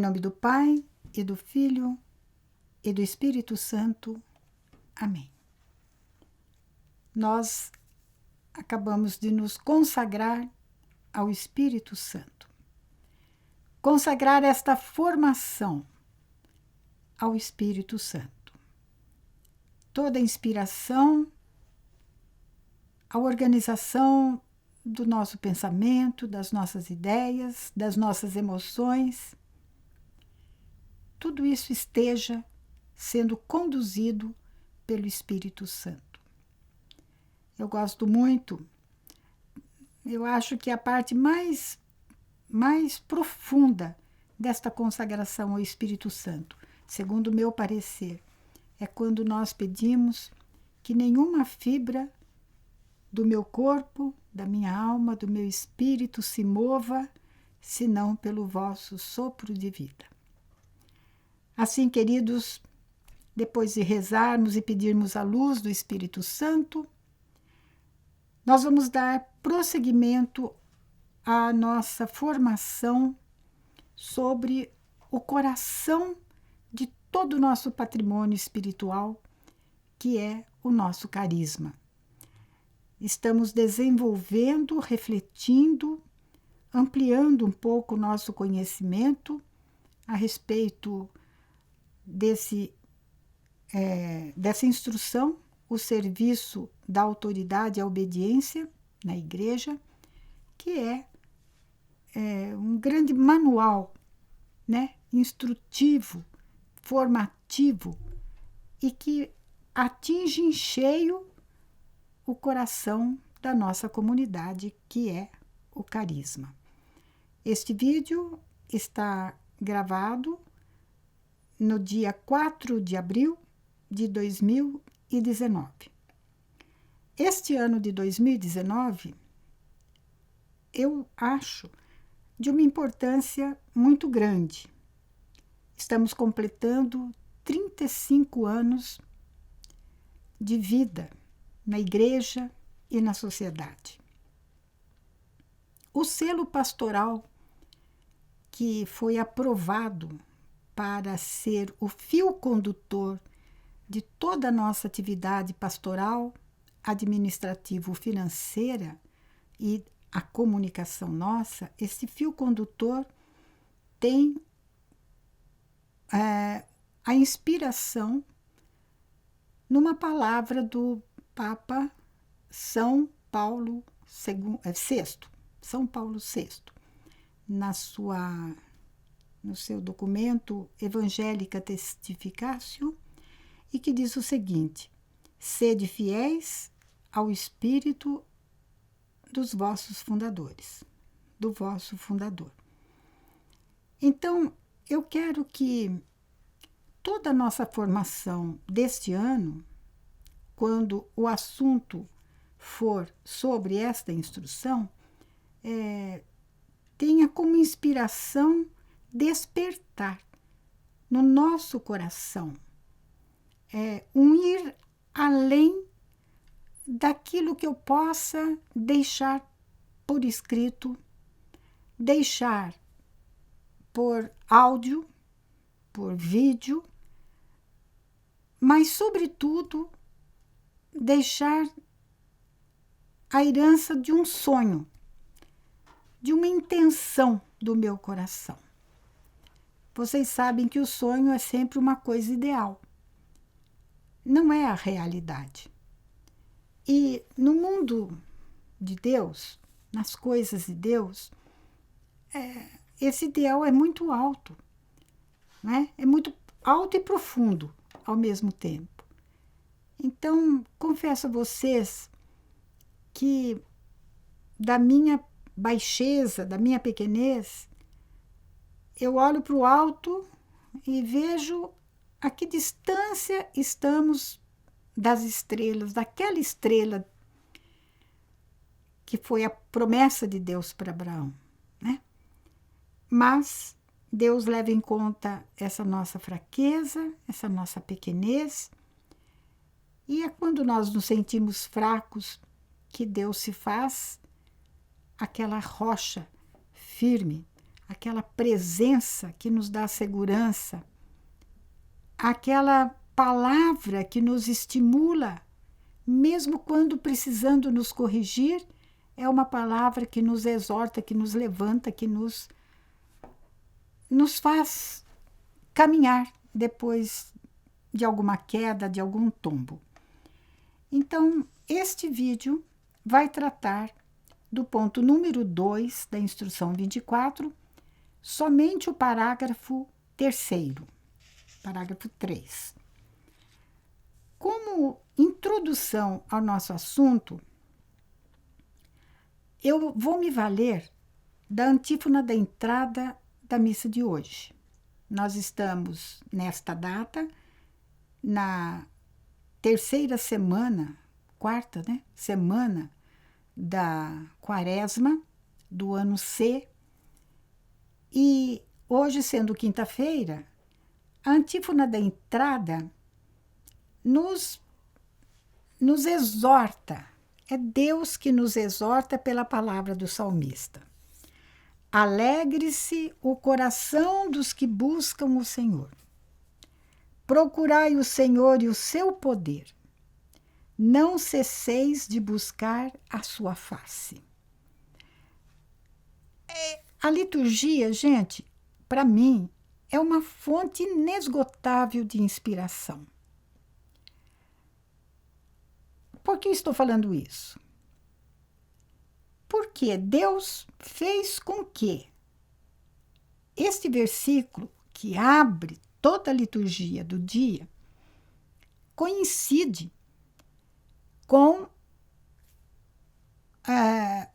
nome do Pai, e do Filho, e do Espírito Santo. Amém. Nós acabamos de nos consagrar ao Espírito Santo. Consagrar esta formação ao Espírito Santo. Toda a inspiração, a organização do nosso pensamento, das nossas ideias, das nossas emoções, tudo isso esteja sendo conduzido pelo Espírito Santo. Eu gosto muito, eu acho que a parte mais profunda desta consagração ao Espírito Santo, segundo o meu parecer, é quando nós pedimos que nenhuma fibra do meu corpo, da minha alma, do meu espírito se mova, senão pelo vosso sopro de vida. Assim, queridos, depois de rezarmos e pedirmos a luz do Espírito Santo, nós vamos dar prosseguimento à nossa formação sobre o coração de todo o nosso patrimônio espiritual, que é o nosso carisma. Estamos desenvolvendo, refletindo, ampliando um pouco o nosso conhecimento a respeito dessa instrução, o serviço da autoridade e a obediência na igreja, que é um grande manual, né, instrutivo, formativo, e que atinge em cheio o coração da nossa comunidade, que é o carisma. Este vídeo está gravado no dia 4 de abril de 2019. Este ano de 2019, eu acho de uma importância muito grande. Estamos completando 35 anos de vida na igreja e na sociedade. O selo pastoral que foi aprovado para ser o fio condutor de toda a nossa atividade pastoral, administrativo-financeira e a comunicação nossa, esse fio condutor tem a inspiração numa palavra do Papa São Paulo VI, São Paulo VI, no seu documento Evangelica Testificatio, e que diz o seguinte: sede fiéis ao espírito dos vossos fundadores, do vosso fundador. Então, eu quero que toda a nossa formação deste ano, quando o assunto for sobre esta instrução, tenha como inspiração despertar no nosso coração um ir além daquilo que eu possa deixar por escrito, deixar por áudio, por vídeo, mas, sobretudo, deixar a herança de um sonho, de uma intenção do meu coração. Vocês sabem que o sonho é sempre uma coisa ideal, não é a realidade. E no mundo de Deus, nas coisas de Deus, esse ideal é muito alto, né? É muito alto e profundo ao mesmo tempo. Então, confesso a vocês que da minha baixeza, da minha pequenez, eu olho para o alto e vejo a que distância estamos das estrelas, daquela estrela que foi a promessa de Deus para Abraão, né? Mas Deus leva em conta essa nossa fraqueza, essa nossa pequenez, e é quando nós nos sentimos fracos que Deus se faz aquela rocha firme, aquela presença que nos dá segurança, aquela palavra que nos estimula, mesmo quando precisando nos corrigir, é uma palavra que nos exorta, que nos levanta, que nos faz caminhar depois de alguma queda, de algum tombo. Então, este vídeo vai tratar do ponto número 2 da instrução 24, somente o parágrafo 3º, parágrafo 3. Como introdução ao nosso assunto, eu vou me valer da antífona da entrada da missa de hoje. Nós estamos, nesta data, na terceira semana, quarta, né? Semana da Quaresma, do ano C. E hoje, sendo quinta-feira, a antífona da entrada nos exorta. É Deus que nos exorta pela palavra do salmista. Alegre-se o coração dos que buscam o Senhor. Procurai o Senhor e o seu poder. Não cesseis de buscar a sua face. A liturgia, gente, para mim, é uma fonte inesgotável de inspiração. Por que estou falando isso? Porque Deus fez com que este versículo, que abre toda a liturgia do dia, coincide com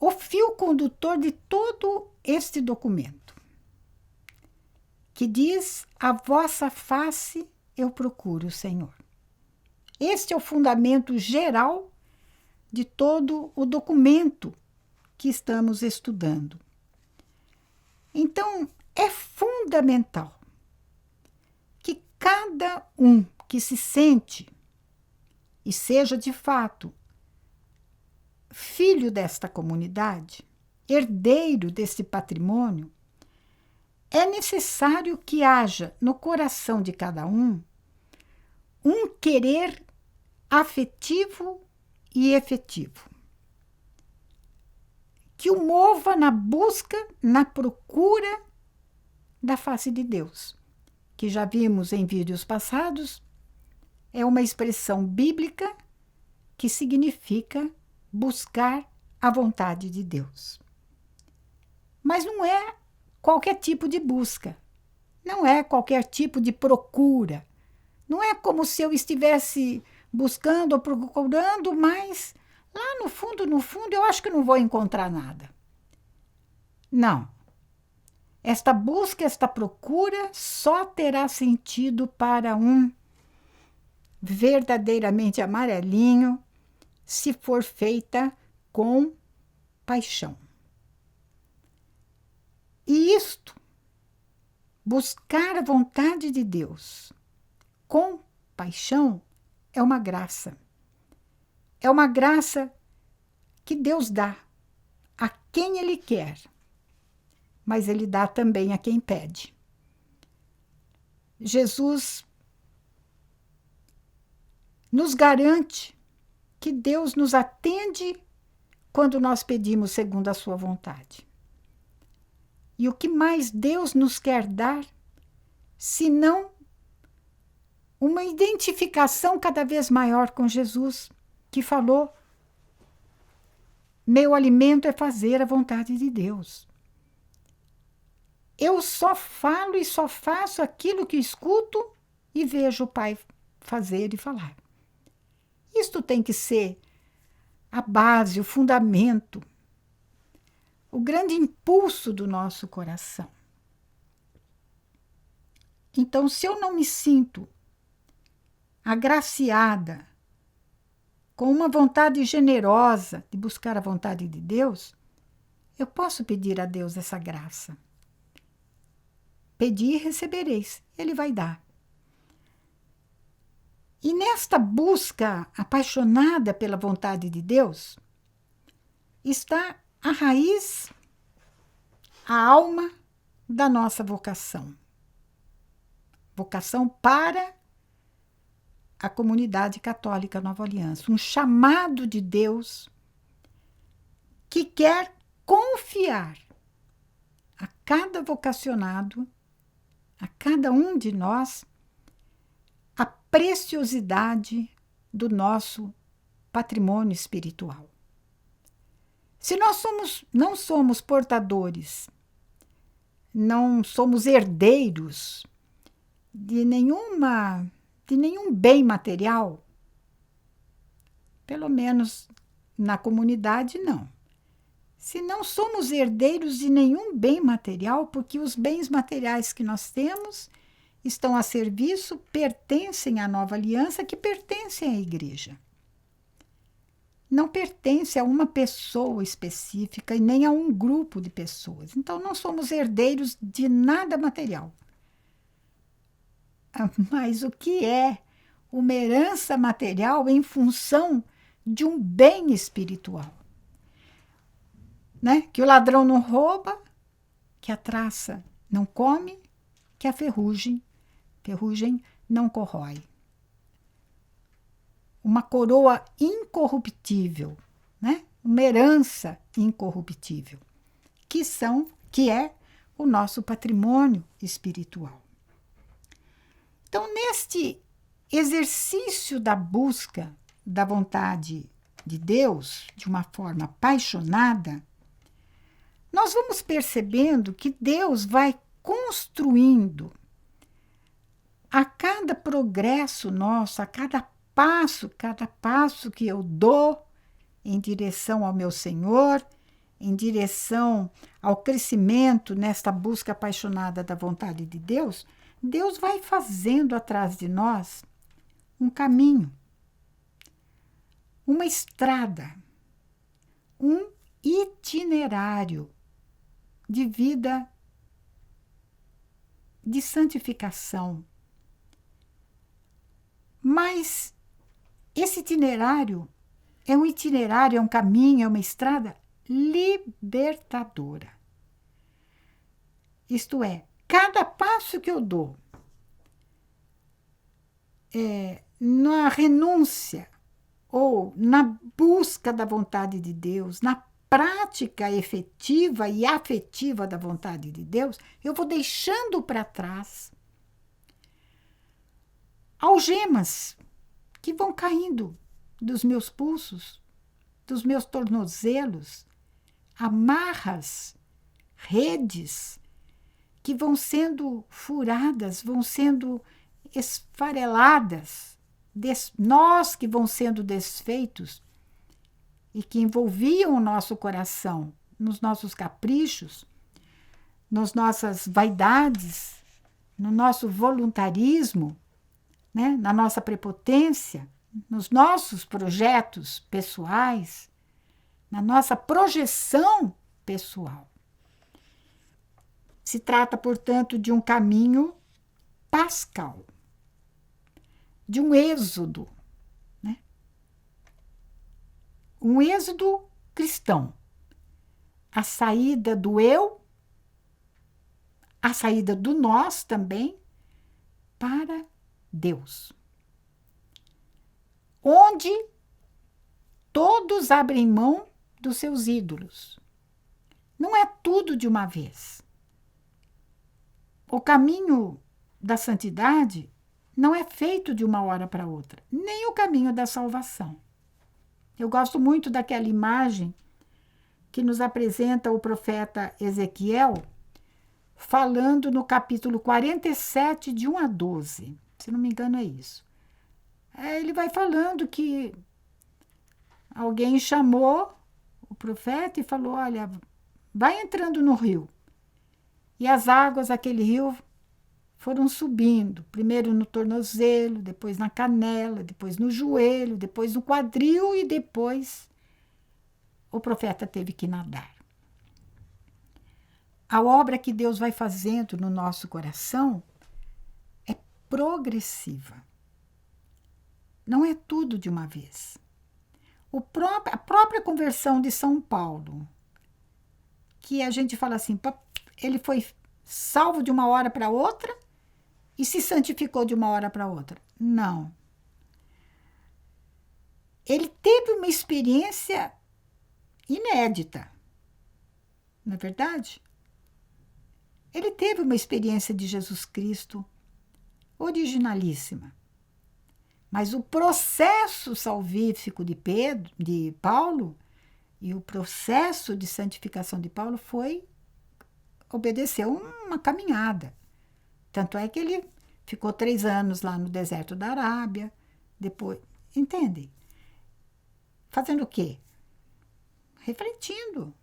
o fio condutor de todo este documento, que diz: a vossa face eu procuro, Senhor. Este é o fundamento geral de todo o documento que estamos estudando. Então, é fundamental que cada um que se sente e seja de fato filho desta comunidade, herdeiro deste patrimônio, é necessário que haja no coração de cada um querer afetivo e efetivo, que o mova na busca, na procura da face de Deus, que já vimos em vídeos passados, é uma expressão bíblica que significa buscar a vontade de Deus. Mas não é qualquer tipo de busca, não é qualquer tipo de procura, não é como se eu estivesse buscando ou procurando, mas lá no fundo, eu acho que não vou encontrar nada. Não. Esta busca, esta procura só terá sentido para um verdadeiramente amarelinho se for feita com paixão. E isto, buscar a vontade de Deus com paixão, é uma graça. É uma graça que Deus dá a quem Ele quer, mas Ele dá também a quem pede. Jesus nos garante que Deus nos atende quando nós pedimos segundo a sua vontade. E o que mais Deus nos quer dar, senão uma identificação cada vez maior com Jesus, que falou: meu alimento é fazer a vontade de Deus. Eu só falo e só faço aquilo que escuto e vejo o Pai fazer e falar. Isto tem que ser a base, o fundamento, o grande impulso do nosso coração. Então, se eu não me sinto agraciada com uma vontade generosa de buscar a vontade de Deus, eu posso pedir a Deus essa graça. Pedi e recebereis, Ele vai dar. E nesta busca apaixonada pela vontade de Deus, está a raiz, a alma da nossa vocação. Vocação para a comunidade católica Nova Aliança. Um chamado de Deus que quer confiar a cada vocacionado, a cada um de nós, a preciosidade do nosso patrimônio espiritual. Se nós não somos portadores, não somos herdeiros de nenhum bem material, pelo menos na comunidade, não. Se não somos herdeiros de nenhum bem material, porque os bens materiais que nós temos estão a serviço, pertencem à Nova Aliança, que pertencem à Igreja. Não pertence a uma pessoa específica e nem a um grupo de pessoas. Então, não somos herdeiros de nada material. Mas o que é uma herança material em função de um bem espiritual? Né? Que o ladrão não rouba, que a traça não come, que a ferrugem não corrói. Uma coroa incorruptível, né? Uma herança incorruptível, que é o nosso patrimônio espiritual. Então, neste exercício da busca da vontade de Deus, de uma forma apaixonada, nós vamos percebendo que Deus vai construindo a cada progresso nosso, a cada passo que eu dou em direção ao meu Senhor, em direção ao crescimento nesta busca apaixonada da vontade de Deus, Deus vai fazendo atrás de nós um caminho, uma estrada, um itinerário de vida, de santificação. Mas esse itinerário, é um caminho, é uma estrada libertadora. Isto é, cada passo que eu dou na renúncia ou na busca da vontade de Deus, na prática efetiva e afetiva da vontade de Deus, eu vou deixando para trás algemas que vão caindo dos meus pulsos, dos meus tornozelos, amarras, redes que vão sendo furadas, vão sendo esfareladas, nós que vão sendo desfeitos e que envolviam o nosso coração nos nossos caprichos, nas nossas vaidades, no nosso voluntarismo, né? Na nossa prepotência, nos nossos projetos pessoais, na nossa projeção pessoal. Se trata, portanto, de um caminho pascal, de um êxodo, né? Um êxodo cristão. A saída do eu, a saída do nós também, para Deus. Onde todos abrem mão dos seus ídolos. Não é tudo de uma vez. O caminho da santidade não é feito de uma hora para outra, nem o caminho da salvação. Eu gosto muito daquela imagem que nos apresenta o profeta Ezequiel, falando no capítulo 47, de 1 a 12. Se não me engano, é isso. Ele vai falando que alguém chamou o profeta e falou: olha, vai entrando no rio. E as águas daquele rio foram subindo, primeiro no tornozelo, depois na canela, depois no joelho, depois no quadril e depois o profeta teve que nadar. A obra que Deus vai fazendo no nosso coração é progressiva. Não é tudo de uma vez. A própria conversão de São Paulo, que a gente fala assim, ele foi salvo de uma hora para outra e se santificou de uma hora para outra. Não. Ele teve uma experiência inédita, não é verdade? Ele teve uma experiência de Jesus Cristo originalíssima. Mas o processo salvífico de Paulo e o processo de santificação de Paulo obedeceu uma caminhada. Tanto é que ele ficou 3 anos lá no deserto da Arábia, depois, entendem? Fazendo o quê? Refletindo,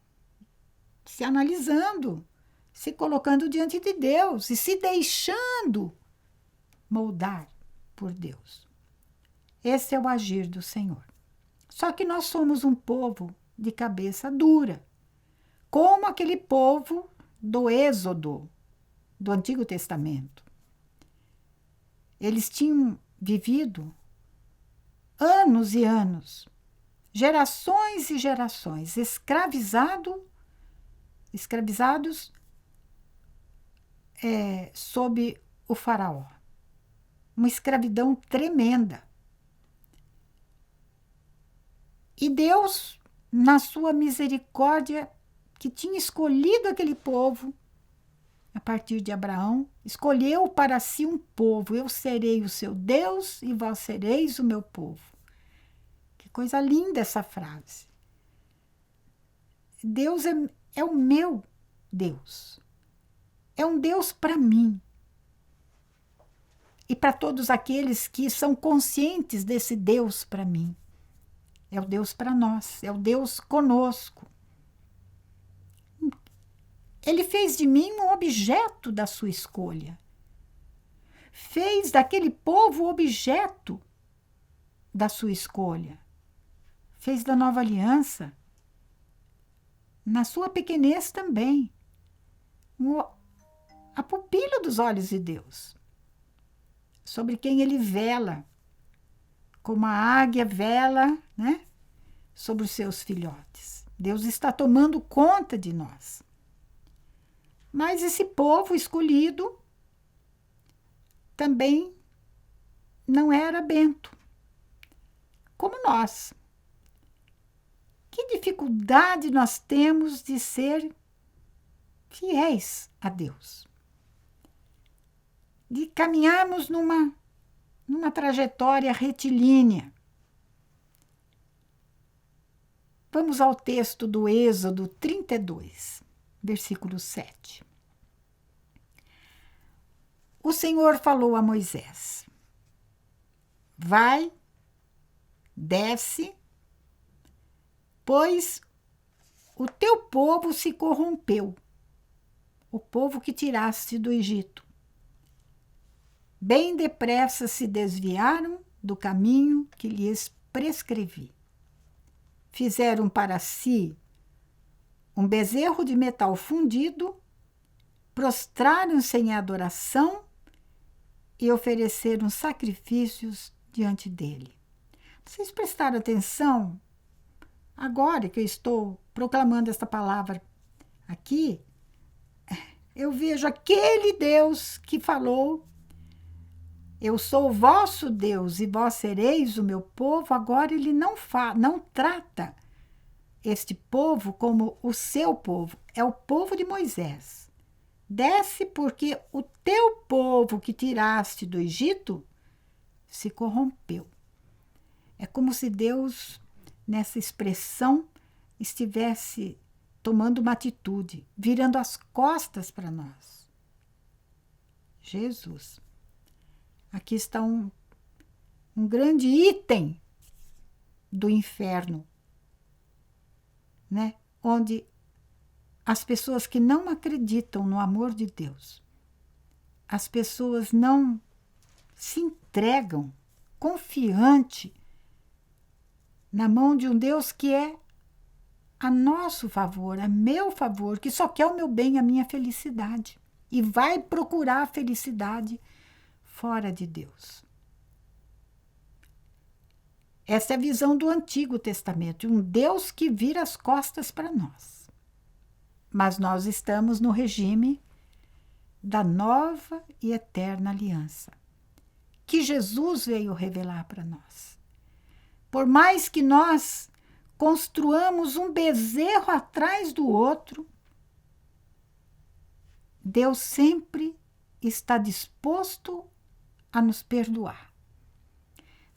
se analisando, se colocando diante de Deus e se deixando moldar por Deus. Esse é o agir do Senhor. Só que nós somos um povo de cabeça dura, como aquele povo do Êxodo, do Antigo Testamento. Eles tinham vivido anos e anos, gerações e gerações, escravizados sob o faraó. Uma escravidão tremenda. E Deus, na sua misericórdia, que tinha escolhido aquele povo, a partir de Abraão, escolheu para si um povo. Eu serei o seu Deus e vós sereis o meu povo. Que coisa linda essa frase. Deus é o meu Deus. É um Deus para mim. E para todos aqueles que são conscientes desse Deus para mim. É o Deus para nós, é o Deus conosco. Ele fez de mim um objeto da sua escolha. Fez daquele povo objeto da sua escolha. Fez da nova aliança, na sua pequenez também, a pupila dos olhos de Deus, sobre quem ele vela, como a águia vela, né, sobre os seus filhotes. Deus está tomando conta de nós. Mas esse povo escolhido também não era bento, como nós. Que dificuldade nós temos de ser fiéis a Deus, de caminharmos numa trajetória retilínea. Vamos ao texto do Êxodo 32, versículo 7. O Senhor falou a Moisés: vai, desce, pois o teu povo se corrompeu, o povo que tiraste do Egito. Bem depressa se desviaram do caminho que lhes prescrevi. Fizeram para si um bezerro de metal fundido, prostraram-se em adoração e ofereceram sacrifícios diante dele. Vocês prestaram atenção? Agora que eu estou proclamando esta palavra aqui, eu vejo aquele Deus que falou: eu sou o vosso Deus e vós sereis o meu povo. Agora ele não trata este povo como o seu povo, é o povo de Moisés. Desce, porque o teu povo que tiraste do Egito se corrompeu. É como se Deus, nessa expressão, estivesse tomando uma atitude, virando as costas para nós. Jesus. Aqui está um grande item do inferno, né? Onde as pessoas que não acreditam no amor de Deus, as pessoas não se entregam confiante na mão de um Deus que é a nosso favor, a meu favor, que só quer o meu bem, a minha felicidade, e vai procurar a felicidade fora de Deus. Essa é a visão do Antigo Testamento, um Deus que vira as costas para nós. Mas nós estamos no regime da nova e eterna aliança, que Jesus veio revelar para nós. Por mais que nós construamos um bezerro atrás do outro, Deus sempre está disposto a nos perdoar,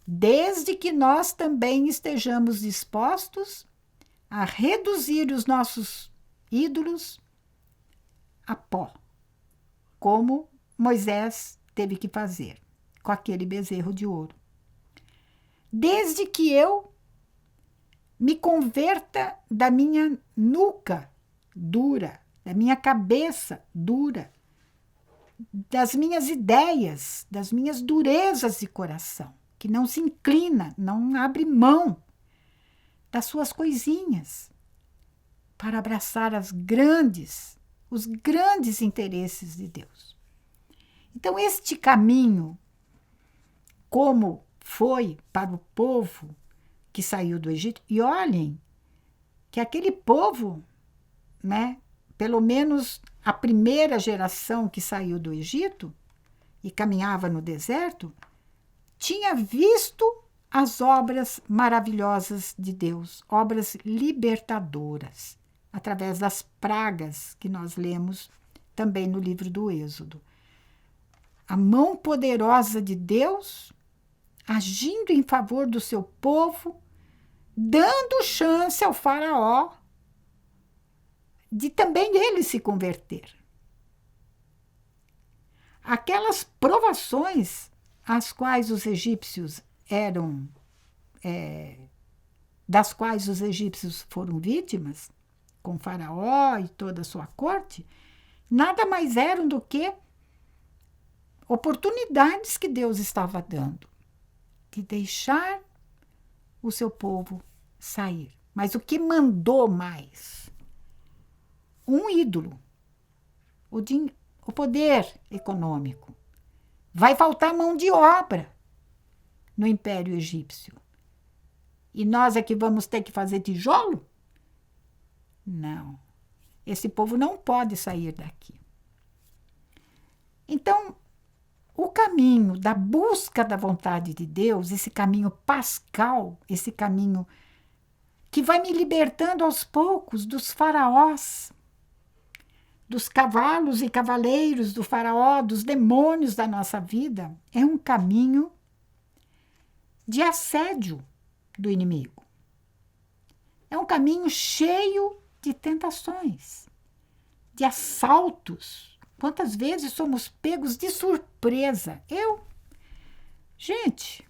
desde que nós também estejamos dispostos a reduzir os nossos ídolos a pó, como Moisés teve que fazer com aquele bezerro de ouro. Desde que eu me converta da minha nuca dura, da minha cabeça dura, das minhas ideias, das minhas durezas de coração, que não se inclina, não abre mão das suas coisinhas para abraçar os grandes interesses de Deus. Então, este caminho, como foi para o povo que saiu do Egito, e olhem que aquele povo, né, pelo menos a primeira geração que saiu do Egito e caminhava no deserto, tinha visto as obras maravilhosas de Deus, obras libertadoras, através das pragas que nós lemos também no livro do Êxodo. A mão poderosa de Deus agindo em favor do seu povo, dando chance ao faraó de também ele se converter. Aquelas provações às quais os egípcios das quais os egípcios foram vítimas, com faraó e toda a sua corte, nada mais eram do que oportunidades que Deus estava dando de deixar o seu povo sair. Mas o que mandou mais? Um ídolo, o poder econômico. Vai faltar mão de obra no Império Egípcio. E nós é que vamos ter que fazer tijolo? Não. Esse povo não pode sair daqui. Então, o caminho da busca da vontade de Deus, esse caminho pascal, esse caminho que vai me libertando aos poucos dos faraós, dos cavalos e cavaleiros do faraó, dos demônios da nossa vida, é um caminho de assédio do inimigo. É um caminho cheio de tentações, de assaltos. Quantas vezes somos pegos de surpresa? Gente,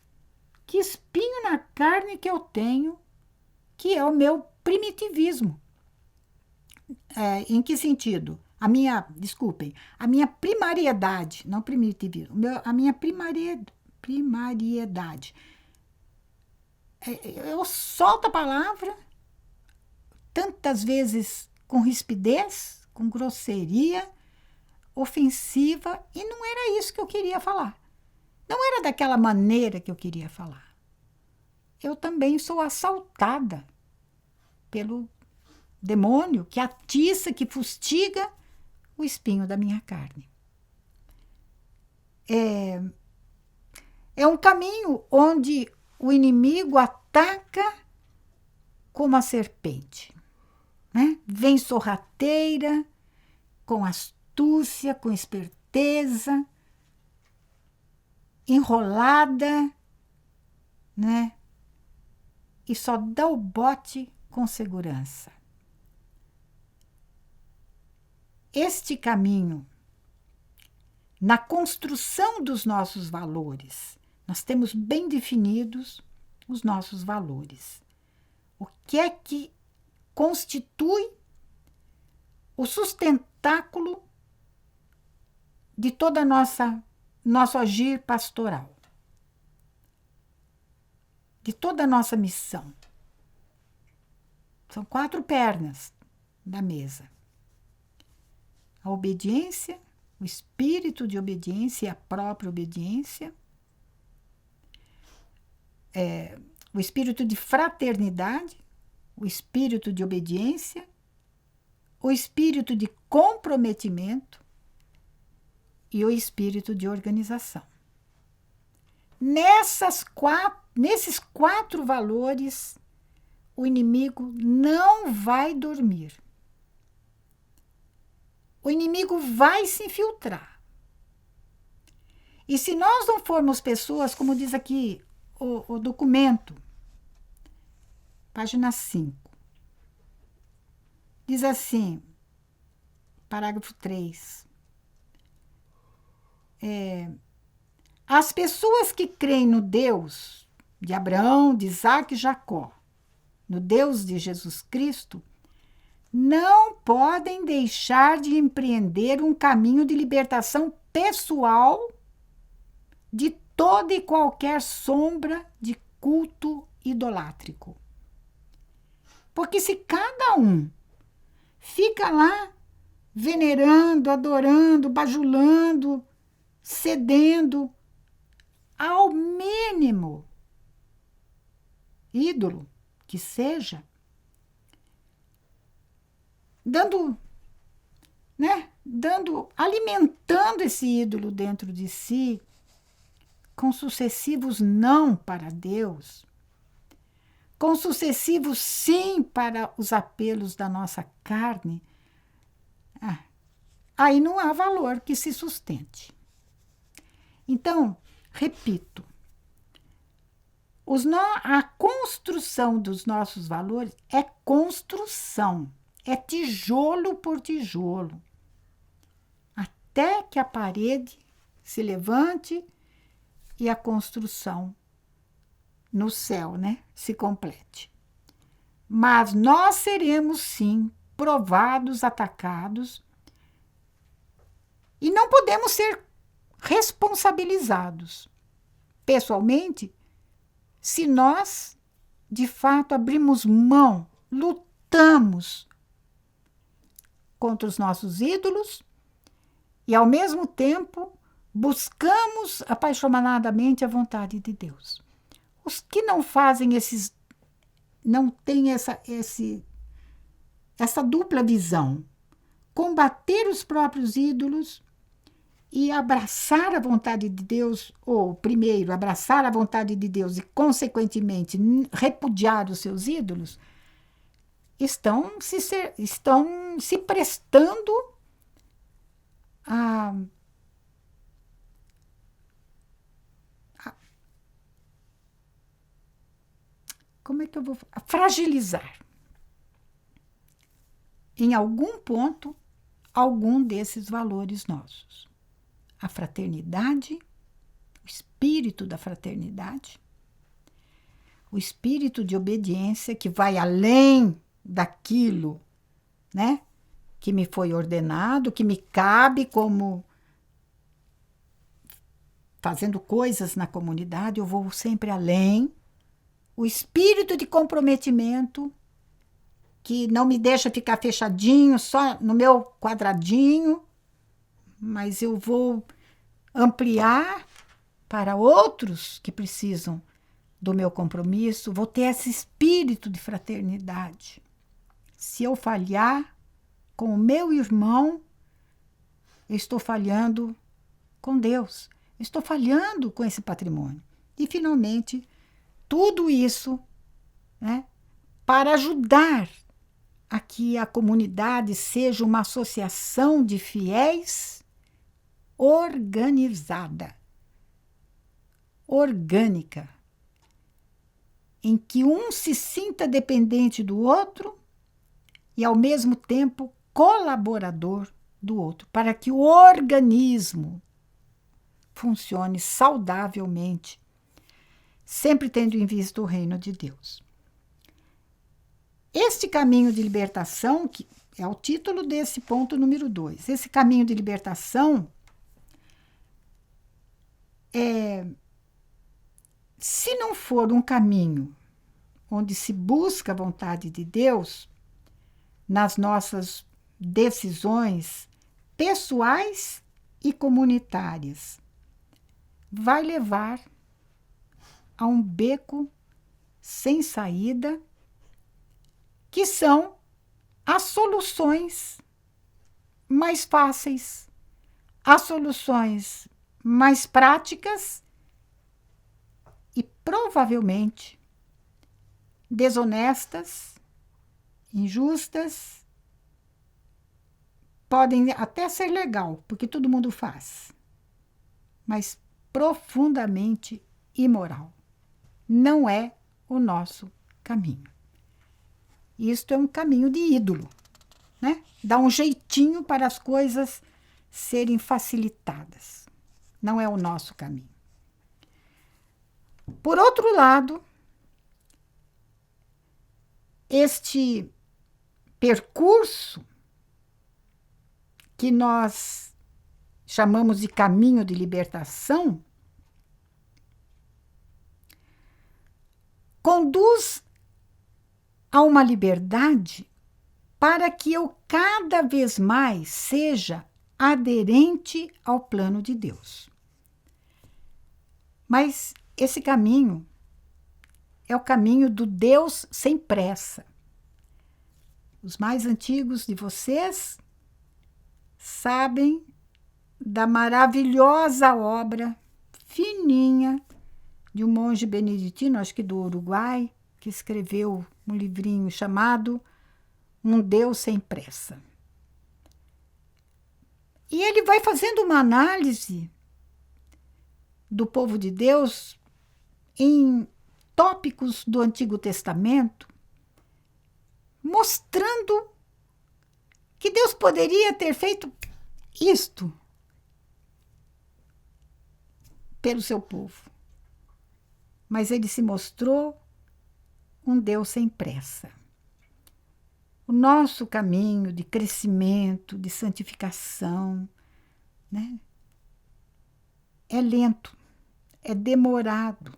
que espinho na carne que eu tenho, que é o meu primitivismo. Em que sentido? A minha primariedade, não primitivismo, a minha primariedade. Eu solto a palavra, tantas vezes com rispidez, com grosseria, ofensiva, e não era isso que eu queria falar. Não era daquela maneira que eu queria falar. Eu também sou assaltada pelo demônio que atiça, que fustiga o espinho da minha carne. É um caminho onde o inimigo ataca como a serpente, né? Vem sorrateira, com astúcia, com esperteza, enrolada, né? E só dá o bote com segurança. Este caminho, na construção dos nossos valores, nós temos bem definidos os nossos valores. O que é que constitui o sustentáculo de toda a nosso agir pastoral, de toda a nossa missão. São 4 pernas da mesa. A obediência, o espírito de obediência e a própria obediência, o espírito de fraternidade, o espírito de obediência, o espírito de comprometimento e o espírito de organização. Nesses 4 valores, o inimigo não vai dormir. O inimigo vai se infiltrar. E se nós não formos pessoas, como diz aqui o documento, página 5, diz assim, parágrafo 3, as pessoas que creem no Deus de Abraão, de Isaac e Jacó, no Deus de Jesus Cristo, não podem deixar de empreender um caminho de libertação pessoal de toda e qualquer sombra de culto idolátrico. Porque se cada um fica lá venerando, adorando, bajulando, cedendo ao mínimo ídolo que seja, alimentando esse ídolo dentro de si, com sucessivos não para Deus, com sucessivos sim para os apelos da nossa carne, aí não há valor que se sustente. Então, repito, a construção dos nossos valores é construção, é tijolo por tijolo, até que a parede se levante e a construção no céu, se complete. Mas nós seremos, sim, provados, atacados, e não podemos ser responsabilizados pessoalmente se nós, de fato, abrimos mão, lutamos contra os nossos ídolos e, ao mesmo tempo, buscamos apaixonadamente a vontade de Deus. Os que não fazem não têm essa dupla visão, combater os próprios ídolos e abraçar a vontade de Deus, ou primeiro abraçar a vontade de Deus e, consequentemente, repudiar os seus ídolos, estão se prestando a fragilizar, em algum ponto, algum desses valores nossos. A fraternidade, o espírito da fraternidade, o espírito de obediência que vai além daquilo, que me foi ordenado, que me cabe como fazendo coisas na comunidade, eu vou sempre além. O espírito de comprometimento, que não me deixa ficar fechadinho só no meu quadradinho, mas eu vou ampliar para outros que precisam do meu compromisso, vou ter esse espírito de fraternidade. Se eu falhar com o meu irmão, eu estou falhando com Deus, estou falhando com esse patrimônio. E, finalmente, tudo isso para ajudar a que a comunidade seja uma associação de fiéis organizada, orgânica, em que um se sinta dependente do outro e, ao mesmo tempo, colaborador do outro, para que o organismo funcione saudavelmente, sempre tendo em vista o reino de Deus. Este caminho de libertação, que é o título desse ponto número 2, esse caminho de libertação se não for um caminho onde se busca a vontade de Deus nas nossas decisões pessoais e comunitárias, vai levar a um beco sem saída, que são as soluções mais fáceis, Há soluções mais práticas e provavelmente desonestas, injustas, podem até ser legal, porque todo mundo faz, mas profundamente imoral. Não é o nosso caminho. Isto é um caminho de ídolo, né? Dá um jeitinho para as coisas serem facilitadas. Não é o nosso caminho. Por outro lado, este percurso que nós chamamos de caminho de libertação conduz a uma liberdade para que eu cada vez mais seja aderente ao plano de Deus. Mas esse caminho é o caminho do Deus sem pressa. Os mais antigos de vocês sabem da maravilhosa obra fininha de um monge beneditino, acho que do Uruguai, que escreveu um livrinho chamado Um Deus Sem Pressa. E ele vai fazendo uma análise do povo de Deus em tópicos do Antigo Testamento, mostrando que Deus poderia ter feito isto pelo seu povo. Mas ele se mostrou um Deus sem pressa. O nosso caminho de crescimento, de santificação, né, é lento, é demorado,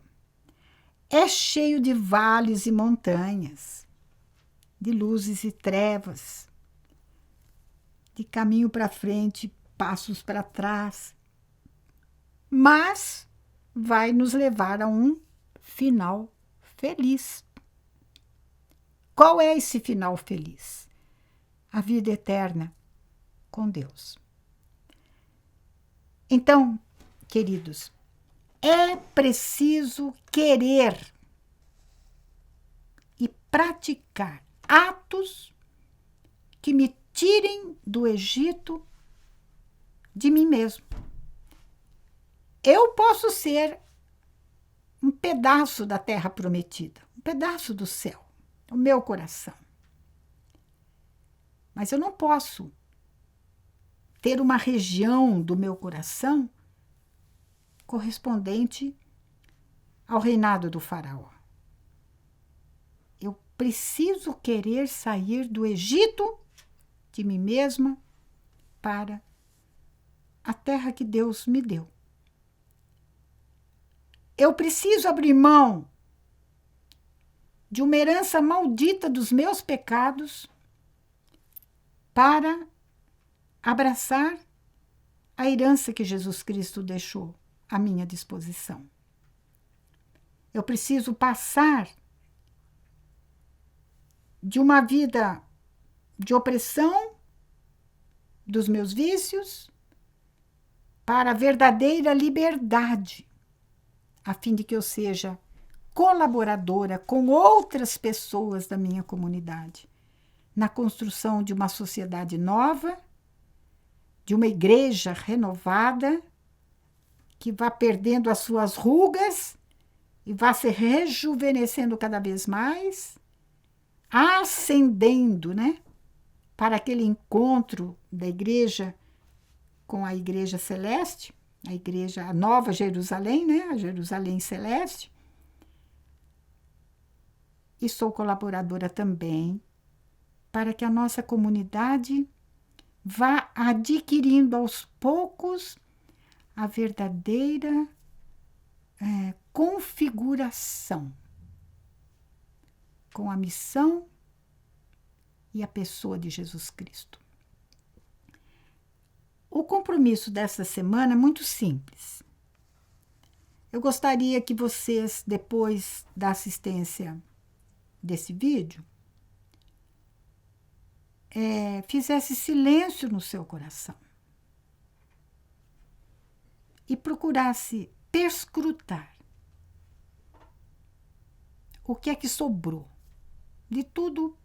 é cheio de vales e montanhas, de luzes e trevas, de caminho para frente, passos para trás, mas vai nos levar a um final feliz. Qual é esse final feliz? A vida eterna com Deus. Então, queridos, é preciso querer e praticar atos que me tirem do Egito de mim mesmo. Eu posso ser um pedaço da terra prometida, um pedaço do céu, o meu coração. Mas eu não posso ter uma região do meu coração correspondente ao reinado do faraó. Eu preciso querer sair do Egito de mim mesma para a terra que Deus me deu. Eu preciso abrir mão de uma herança maldita dos meus pecados para abraçar a herança que Jesus Cristo deixou à minha disposição. Eu preciso passar de uma vida de opressão dos meus vícios para a verdadeira liberdade, a fim de que eu seja colaboradora com outras pessoas da minha comunidade, na construção de uma sociedade nova, de uma igreja renovada, que vá perdendo as suas rugas e vá se rejuvenescendo cada vez mais, ascendendo, né, para aquele encontro da igreja com a igreja celeste, a Nova Jerusalém, né, a Jerusalém celeste. E sou colaboradora também para que a nossa comunidade vá adquirindo aos poucos a verdadeira configuração com a missão e a pessoa de Jesus Cristo. O compromisso dessa semana é muito simples. Eu gostaria que vocês, depois da assistência desse vídeo, fizesse silêncio no seu coração. e procurasse perscrutar o que é que sobrou de tudo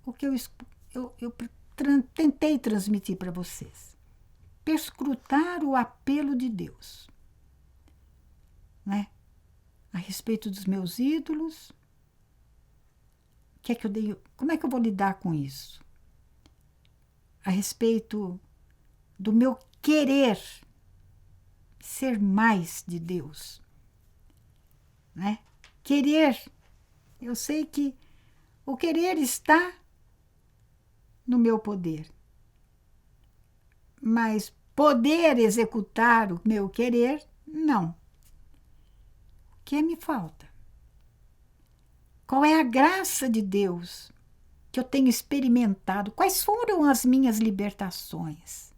o que eu tentei transmitir para vocês. Perscrutar o apelo de Deus, né? A respeito dos meus ídolos. Que é que eu dei, como é que eu vou lidar com isso? A respeito do meu querer ser mais de Deus, né? Querer, eu sei que o querer está no meu poder, mas poder executar o meu querer, não. O que me falta? Qual é a graça de Deus que eu tenho experimentado? Quais foram as minhas libertações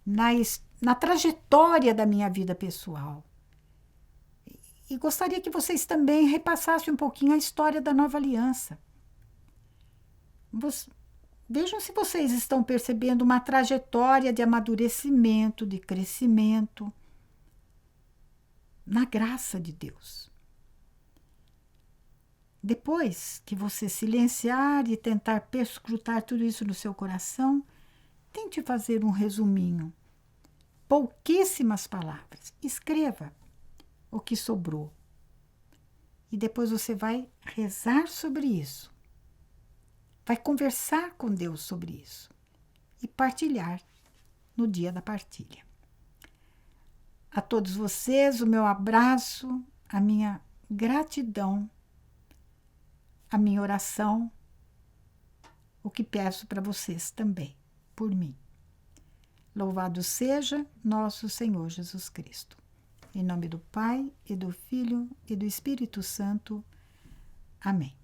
na trajetória da minha vida pessoal? E gostaria que vocês também repassassem um pouquinho a história da Nova Aliança. Vejam se vocês estão percebendo uma trajetória de amadurecimento, de crescimento na graça de Deus. Depois que você silenciar e tentar perscrutar tudo isso no seu coração, tente fazer um resuminho. Pouquíssimas palavras. Escreva o que sobrou. E depois você vai rezar sobre isso. Vai conversar com Deus sobre isso. E partilhar no dia da partilha. A todos vocês, o meu abraço, a minha gratidão, a minha oração, o que peço para vocês também, por mim. Louvado seja nosso Senhor Jesus Cristo. Em nome do Pai, e do Filho, e do Espírito Santo. Amém.